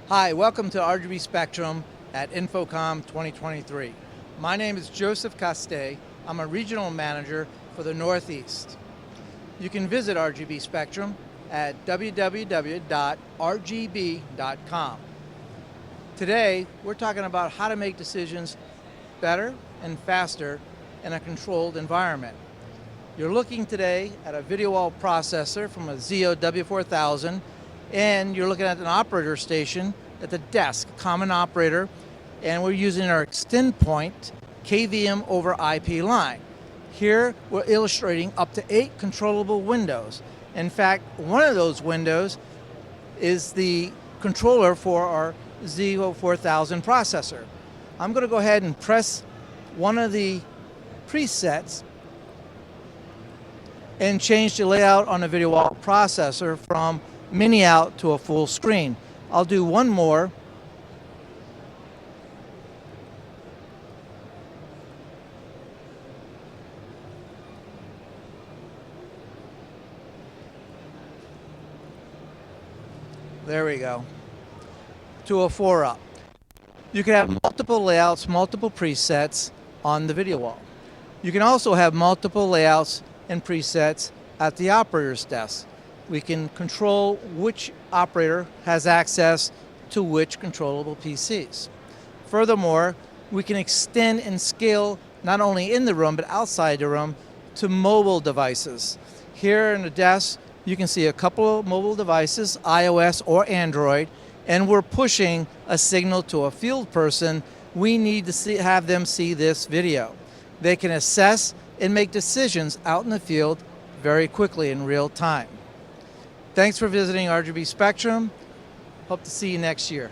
Hi, welcome to RGB Spectrum at InfoComm 2023. My name is Joseph Caste. I'm a regional manager for the Northeast. You can visit RGB Spectrum at www.rgb.com. Today, we're talking about how to make decisions better and faster in a controlled environment. You're looking today at a video wall processor from a Zio4000, and you're looking at an operator station at the desk, common operator, and we're using our XtendPoint KVM-Over-IP line. Here, we're illustrating up to 8 controllable windows. In fact, one of those windows is the controller for our Zio4000 processor. I'm going to go ahead and press one of the presets and change the layout on the video wall processor from mini out to a full screen. I'll do one more. There we go. To a 4-up. You can have multiple layouts, multiple presets on the video wall. You can also have multiple layouts and presets at the operator's desk. We can control which operator has access to which controllable PCs. Furthermore, we can extend and scale not only in the room but outside the room to mobile devices. Here in the desk, you can see a couple of mobile devices, iOS or Android, and we're pushing a signal to a field person. We need to have them see this video. They can assess and make decisions out in the field very quickly in real time. Thanks for visiting RGB Spectrum. Hope to see you next year.